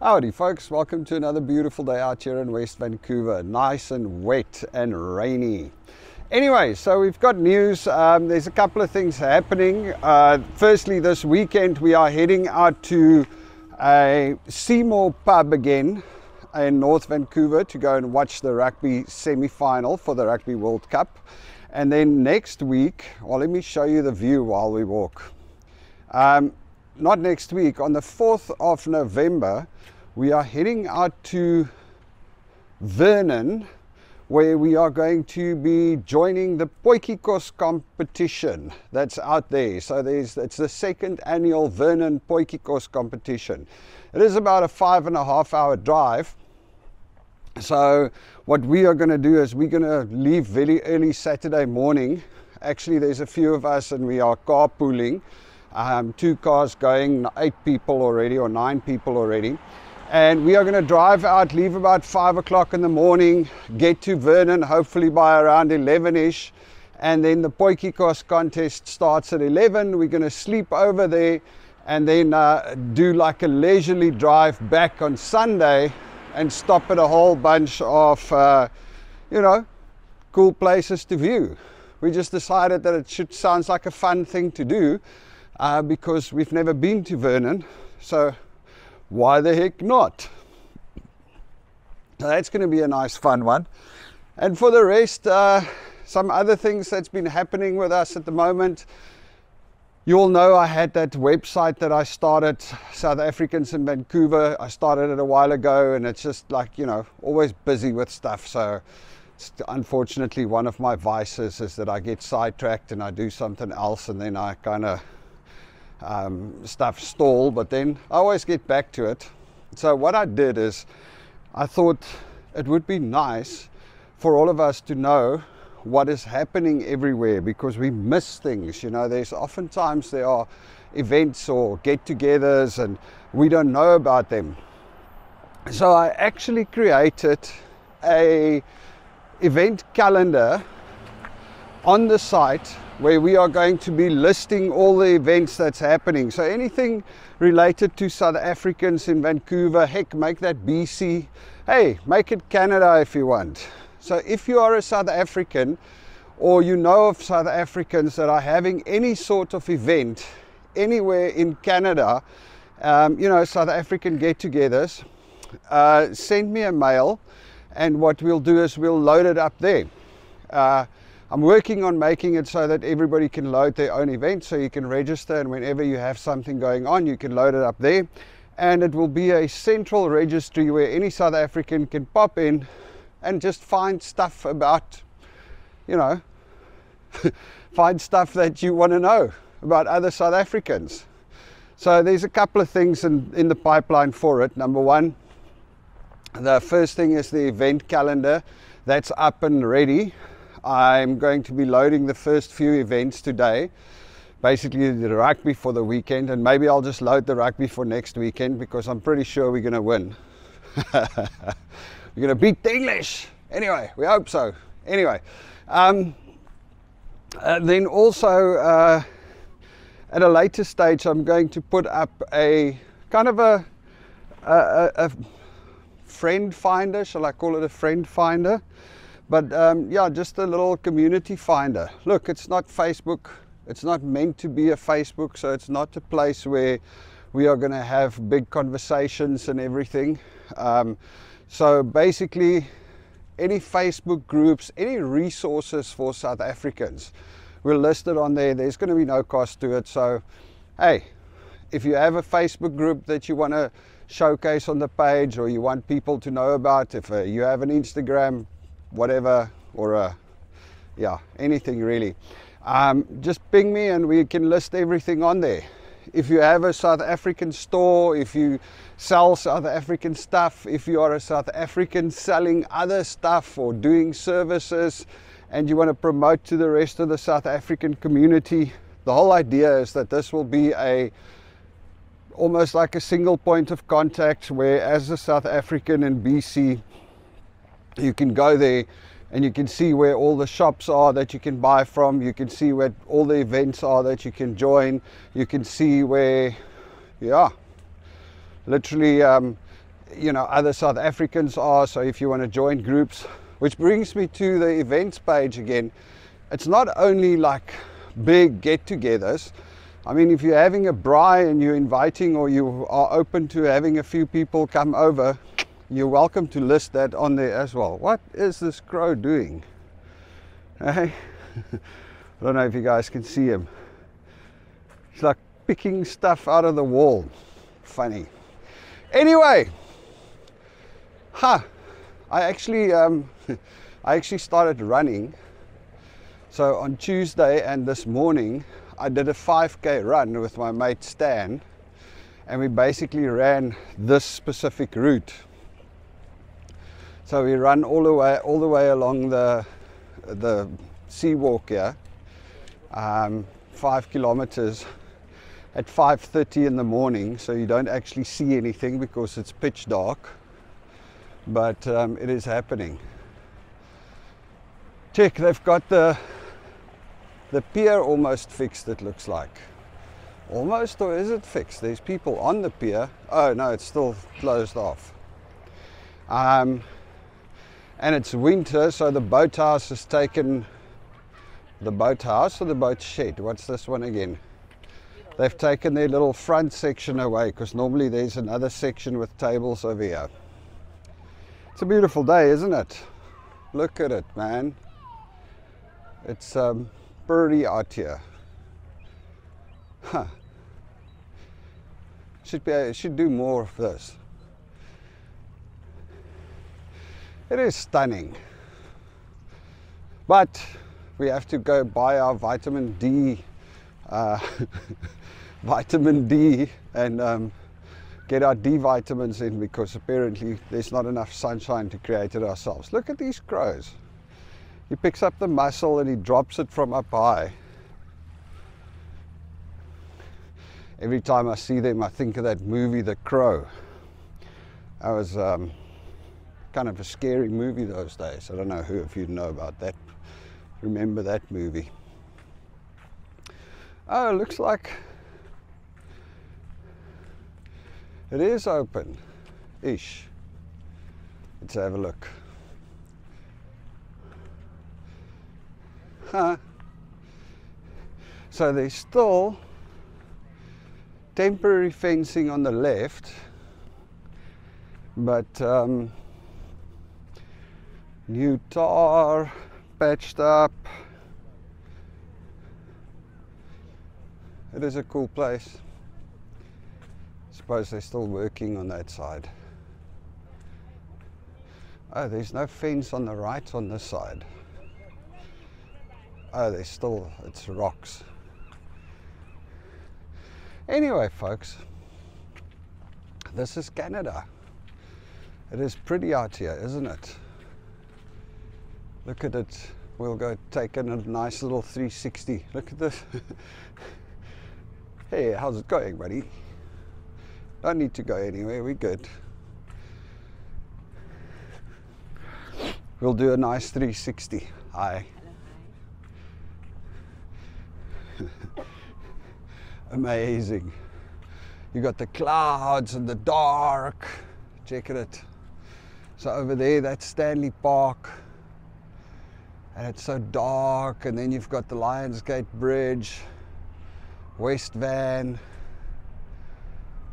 Howdy folks, welcome to another beautiful day out here in West Vancouver. Nice and wet and rainy. Anyway, so we've got news. There's a couple of things happening. Firstly, this weekend we are heading out to a Seawall pub again in North Vancouver to go and watch the rugby semi-final for the Rugby World Cup. And then next week, well, let me show you the view while we walk. Not next week, on the 4th of November, we are heading out to Vernon, where we are going to be joining the Potjiekos competition that's out there. So it's the second annual Vernon Potjiekos competition. It is about a 5.5-hour drive. So what we are going to do is we're going to leave very early Saturday morning. Actually, there's a few of us and we are carpooling. 2 cars going, 8 people already or 9 people already. And we are going to drive out, leave about 5 o'clock in the morning, get to Vernon hopefully by around 11ish. And then the Potjiekos contest starts at 11. We're going to sleep over there and then do like a leisurely drive back on Sunday and stop at a whole bunch of, cool places to view. We just decided that it sounds like a fun thing to do because we've never been to Vernon. So why the heck not? So that's going to be a nice fun one. And for the rest, some other things that's been happening with us at the moment. You all know I had that website that I started, South Africans in Vancouver. I started it a while ago and it's just like, always busy with stuff. So it's unfortunately one of my vices is that I get sidetracked and I do something else and then I kind of stuff stall, but then I always get back to it. So what I did is I thought it would be nice for all of us to know what is happening everywhere, because we miss things. There's oftentimes there are events or get-togethers and we don't know about them. So I actually created a event calendar on the site where we are going to be listing all the events that's happening. So anything related to South Africans in Vancouver, heck, make that BC. Hey, make it Canada if you want. So if you are a South African or you know of South Africans that are having any sort of event anywhere in Canada, South African get-togethers, send me a mail and what we'll do is we'll load it up there. I'm working on making it so that everybody can load their own event, so you can register and whenever you have something going on you can load it up there, and it will be a central registry where any South African can pop in and just find stuff about, find stuff that you want to know about other South Africans. So there's a couple of things in the pipeline for it. Number one, the first thing is the event calendar that's up and ready. I'm going to be loading the first few events today, basically the rugby for the weekend, and maybe I'll just load the rugby for next weekend because I'm pretty sure we're going to win. We're going to beat the English. Anyway, we hope so. Anyway, then also at a later stage I'm going to put up a kind of a friend finder, shall I call it a friend finder? But yeah, just a little community finder. Look, it's not Facebook. It's not meant to be a Facebook, so it's not a place where we are going to have big conversations and everything. So basically, any Facebook groups, any resources for South Africans, we're listed on there. There's going to be no cost to it. So, hey, if you have a Facebook group that you want to showcase on the page or you want people to know about, if you have an Instagram, whatever, or anything really, just ping me and we can list everything on there. If you have a South African store, if you sell South African stuff, if you are a South African selling other stuff or doing services and you want to promote to the rest of the South African community, the whole idea is that this will be almost like a single point of contact where, as a South African in BC, you can go there and you can see where all the shops are that you can buy from. You can see where all the events are that you can join. You can see where, literally other South Africans are. So if you want to join groups, which brings me to the events page again. It's not only like big get-togethers. I mean, if you're having a braai and you're inviting, or you are open to having a few people come over, you're welcome to list that on there as well. What is this crow doing? Hey? I don't know if you guys can see him. He's like picking stuff out of the wall. Funny. Anyway, I actually started running. So on Tuesday and this morning, I did a 5K run with my mate Stan, and we basically ran this specific route. So we run all the way along the Seawall here, 5 kilometers at 5:30 in the morning. So you don't actually see anything because it's pitch dark, but it is happening. Check, they've got the pier almost fixed, it looks like. Almost, or is it fixed? There's people on the pier. Oh no, it's still closed off. And it's winter, so the boathouse has taken, the boathouse or the boat shed, what's this one again? They've taken their little front section away, because normally there's another section with tables over here. It's a beautiful day, isn't it? Look at it, man. It's pretty out here. Huh. Should do more of this. It is stunning. But we have to go buy our vitamin D, and get our D vitamins in, because apparently there's not enough sunshine to create it ourselves. Look at these crows. He picks up the mussel and he drops it from up high. Every time I see them, I think of that movie, The Crow. That was kind of a scary movie those days. I don't know if you know about that. Remember that movie? Oh, it looks like it is open-ish. Let's have a look. Huh. So there's still temporary fencing on the left, but new tar, patched up. It is a cool place. Suppose they're still working on that side. Oh, there's no fence on the right on this side. Oh, there's still, it's rocks. Anyway, folks, this is Canada. It is pretty out here, isn't it? Look at it. We'll go take in a nice little 360. Look at this. Hey, how's it going, buddy? Don't need to go anywhere, we're good. We'll do a nice 360. Hi. Amazing. You got the clouds and the dark. Check it. So over there, that's Stanley Park. And it's so dark. And then you've got the Lionsgate Bridge, West Van.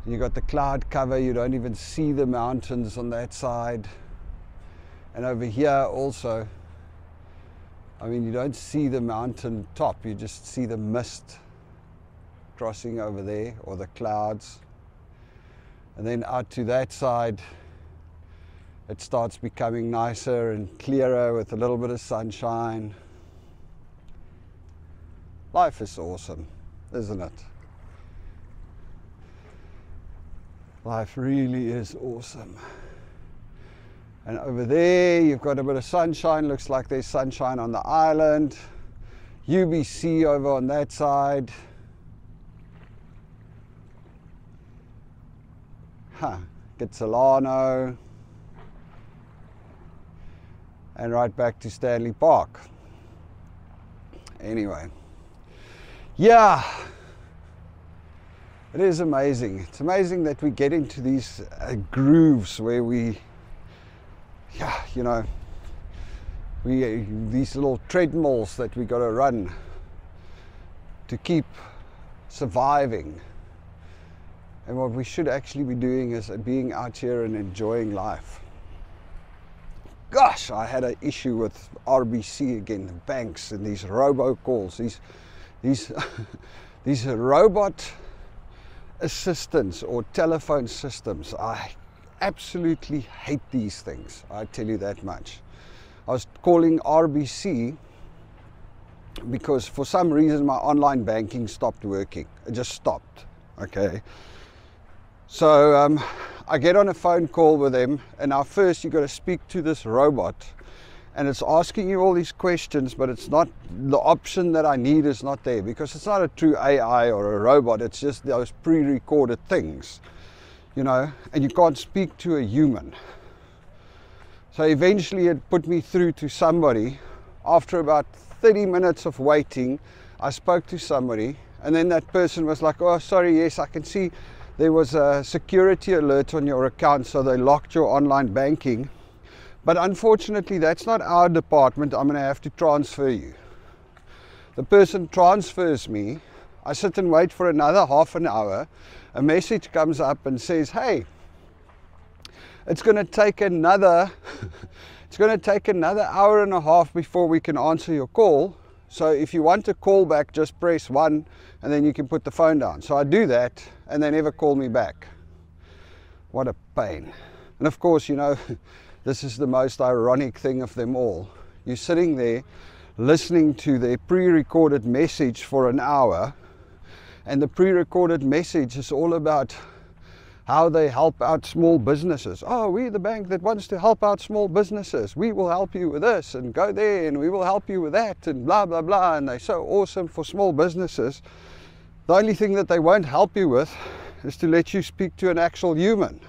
You got the cloud cover. You don't even see the mountains on that side. And over here also, I mean, you don't see the mountain top. You just see the mist crossing over there, or the clouds. And then out to that side, it starts becoming nicer and clearer with a little bit of sunshine. Life is awesome, isn't it? Life really is awesome. And over there, you've got a bit of sunshine. Looks like there's sunshine on the island. UBC over on that side. Kitsilano, and right back to Stanley Park. Anyway, yeah, It is amazing. It's amazing that we get into these grooves where we, yeah, you know, these little treadmills that we got to run to keep surviving. And what we should actually be doing is being out here and enjoying life. Gosh, I had an issue with RBC again, the banks and these robocalls, these robot assistants or telephone systems. I absolutely hate these things, I tell you that much. I was calling RBC because for some reason my online banking stopped working. It just stopped, okay? So I get on a phone call with them, and now first you've got to speak to this robot, and it's asking you all these questions, but it's not, the option that I need is not there, because it's not a true AI or a robot, it's just those pre-recorded things, you know, and you can't speak to a human. So eventually it put me through to somebody. After about 30 minutes of waiting, I spoke to somebody, and then that person was like, oh, sorry, yes, I can see there was a security alert on your account, so they locked your online banking. But unfortunately, that's not our department. I'm going to have to transfer you. The person transfers me. I sit and wait for another half an hour. A message comes up and says, hey, it's going to take another hour and a half before we can answer your call. So if you want to call back, just press 1 and then you can put the phone down. So I do that and they never call me back. What a pain. And of course, you know, this is the most ironic thing of them all. You're sitting there listening to their pre-recorded message for an hour, and the pre-recorded message is all about how they help out small businesses. Oh, we're the bank that wants to help out small businesses. We will help you with this, and go there, and we will help you with that, and blah, blah, blah. And they're so awesome for small businesses. The only thing that they won't help you with is to let you speak to an actual human.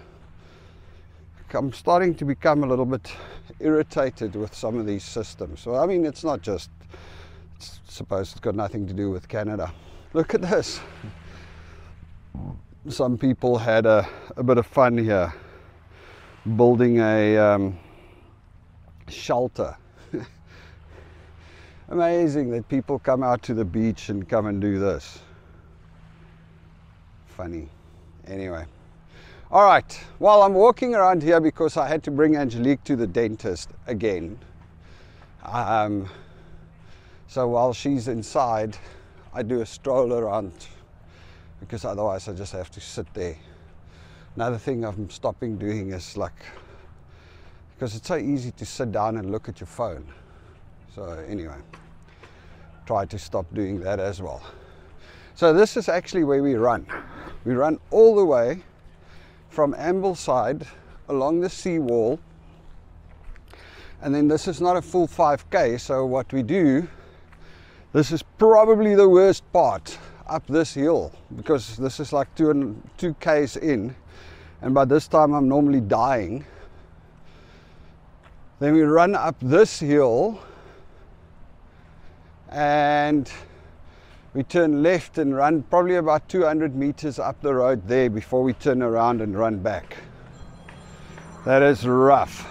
I'm starting to become a little bit irritated with some of these systems. So, I mean, it's not just, it's supposed it's got nothing to do with Canada. Look at this. Some people had a bit of fun here building a shelter. Amazing that people come out to the beach and come and do this. Funny. Anyway. All right, well, I'm walking around here because I had to bring Angelique to the dentist again. So while she's inside, I do a stroll around, because otherwise I just have to sit there. Another thing I'm stopping doing is because it's so easy to sit down and look at your phone. So anyway, try to stop doing that as well. So this is actually where we run. We run all the way from Ambleside along the Seawall, and then this is not a full 5K, so what we do, this is probably the worst part, up this hill, because this is like 2Ks in, and by this time I'm normally dying. Then we run up this hill and we turn left and run probably about 200 meters up the road there before we turn around and run back. That is rough.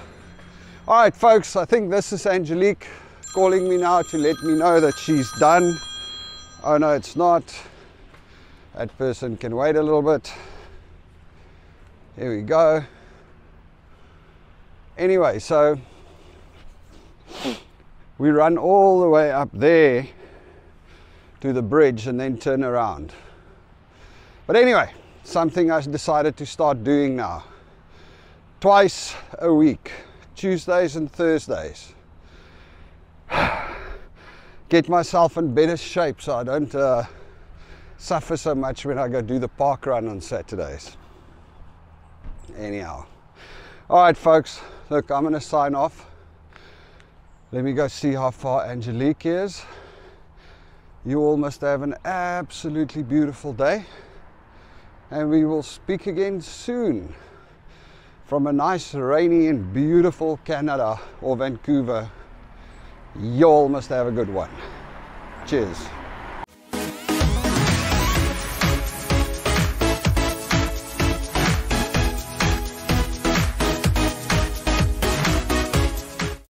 All right, folks, I think this is Angelique calling me now to let me know that she's done. Oh no, it's not. That person can wait a little bit. Here we go. Anyway, so we run all the way up there to the bridge and then turn around. But anyway, something I decided to start doing now. Twice a week, Tuesdays and Thursdays. Get myself in better shape so I don't suffer so much when I go do the park run on Saturdays. Anyhow. All right, folks, look, I'm going to sign off. Let me go see how far Angelique is. You all must have an absolutely beautiful day, and we will speak again soon from a nice, rainy and beautiful Canada or Vancouver. You all must have a good one. Cheers.